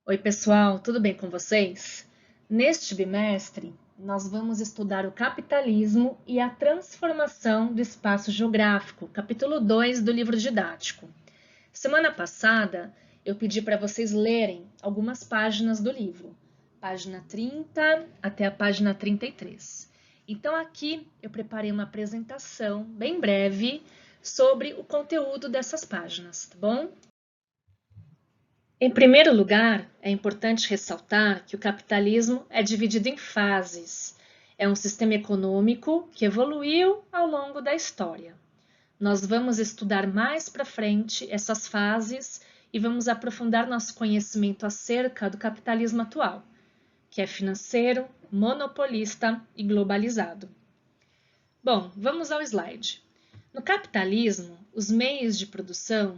Oi, pessoal, tudo bem com vocês? Neste bimestre, nós vamos estudar o capitalismo e a transformação do espaço geográfico, capítulo 2 do livro didático. Semana passada, eu pedi para vocês lerem algumas páginas do livro, página 30 até a página 33. Então, aqui eu preparei uma apresentação bem breve sobre o conteúdo dessas páginas, tá bom? Em primeiro lugar, é importante ressaltar que o capitalismo é dividido em fases. É um sistema econômico que evoluiu ao longo da história. Nós vamos estudar mais para frente essas fases e vamos aprofundar nosso conhecimento acerca do capitalismo atual, que é financeiro, monopolista e globalizado. Bom, vamos ao slide. No capitalismo, os meios de produção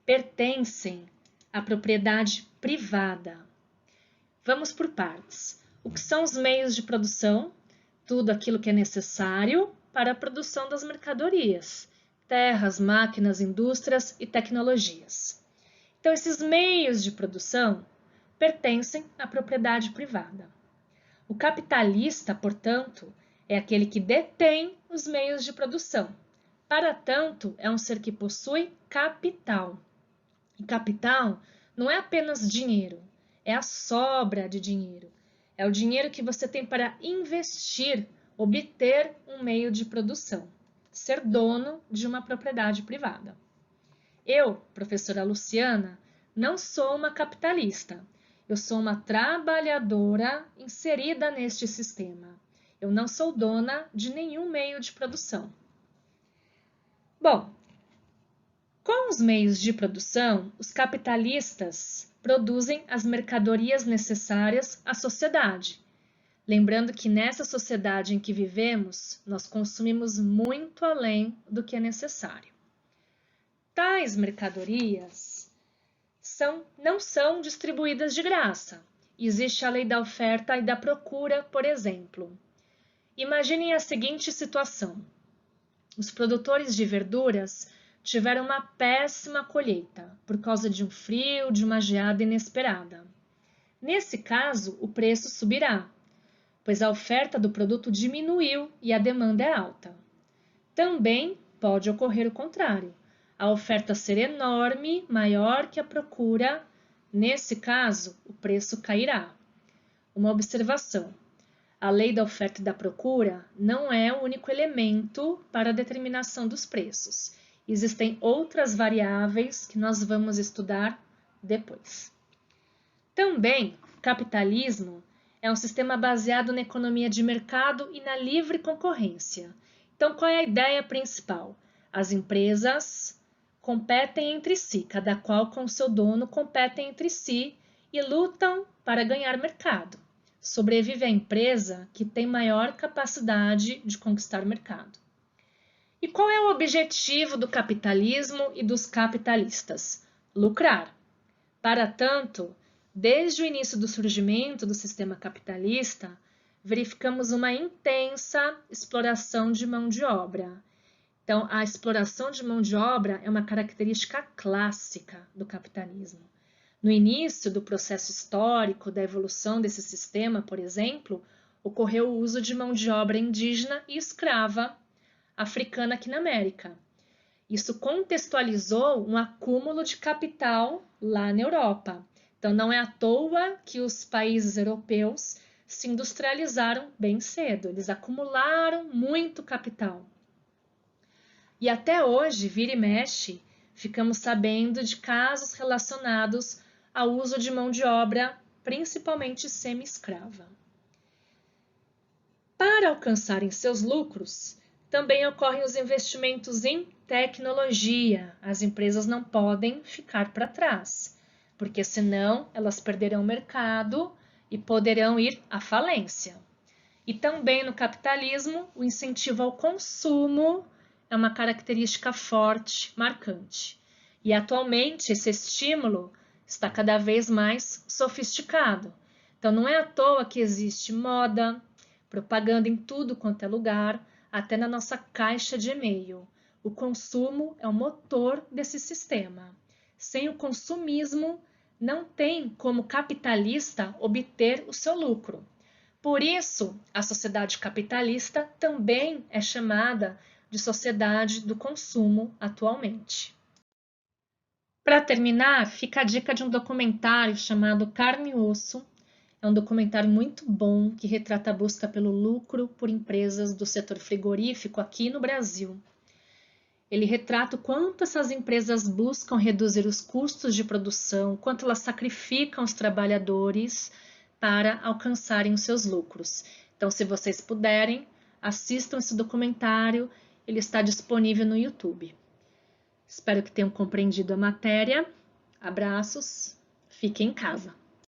pertencem à propriedade privada. Vamos por partes. O que são os meios de produção? Tudo aquilo que é necessário para a produção das mercadorias, terras, máquinas, indústrias e tecnologias. Então, esses meios de produção pertencem à propriedade privada. O capitalista, portanto, é aquele que detém os meios de produção. Para tanto, é um ser que possui capital. E capital não é apenas dinheiro, é a sobra de dinheiro. É o dinheiro que você tem para investir, obter um meio de produção, ser dono de uma propriedade privada. Eu, professora Luciana, não sou uma capitalista. Eu sou uma trabalhadora inserida neste sistema. Eu não sou dona de nenhum meio de produção. Bom, com os meios de produção, os capitalistas produzem as mercadorias necessárias à sociedade. Lembrando que nessa sociedade em que vivemos, nós consumimos muito além do que é necessário. Tais mercadorias não são distribuídas de graça. Existe a lei da oferta e da procura, por exemplo. Imaginem a seguinte situação. Os produtores de verduras tiveram uma péssima colheita por causa de um frio, de uma geada inesperada. Nesse caso, o preço subirá, pois a oferta do produto diminuiu e a demanda é alta. Também pode ocorrer o contrário, a oferta ser enorme, maior que a procura. Nesse caso, o preço cairá. Uma observação. A lei da oferta e da procura não é o único elemento para a determinação dos preços. Existem outras variáveis que nós vamos estudar depois. Também, o capitalismo é um sistema baseado na economia de mercado e na livre concorrência. Então, qual é a ideia principal? As empresas competem entre si, cada qual com seu dono competem entre si e lutam para ganhar mercado. Sobrevive a empresa que tem maior capacidade de conquistar mercado. E qual é o objetivo do capitalismo e dos capitalistas? Lucrar. Para tanto, desde o início do surgimento do sistema capitalista, verificamos uma intensa exploração de mão de obra. Então, a exploração de mão de obra é uma característica clássica do capitalismo. No início do processo histórico da evolução desse sistema, por exemplo, ocorreu o uso de mão de obra indígena e escrava africana aqui na América. Isso contextualizou um acúmulo de capital lá na Europa. Então, não é à toa que os países europeus se industrializaram bem cedo. Eles acumularam muito capital. E até hoje, vira e mexe, ficamos sabendo de casos relacionados ao uso de mão de obra, principalmente semi-escrava. Para alcançarem seus lucros, também ocorrem os investimentos em tecnologia. As empresas não podem ficar para trás, porque senão elas perderão o mercado e poderão ir à falência. E também no capitalismo, o incentivo ao consumo é uma característica forte, marcante. E atualmente esse estímulo está cada vez mais sofisticado. Então não é à toa que existe moda, propaganda em tudo quanto é lugar, até na nossa caixa de e-mail. O consumo é o motor desse sistema. Sem o consumismo, não tem como capitalista obter o seu lucro. Por isso, a sociedade capitalista também é chamada de sociedade do consumo atualmente. Para terminar, fica a dica de um documentário chamado Carne e Osso. É um documentário muito bom que retrata a busca pelo lucro por empresas do setor frigorífico aqui no Brasil. Ele retrata o quanto essas empresas buscam reduzir os custos de produção, quanto elas sacrificam os trabalhadores para alcançarem os seus lucros. Então, se vocês puderem, assistam esse documentário, ele está disponível no YouTube. Espero que tenham compreendido a matéria. Abraços, fiquem em casa.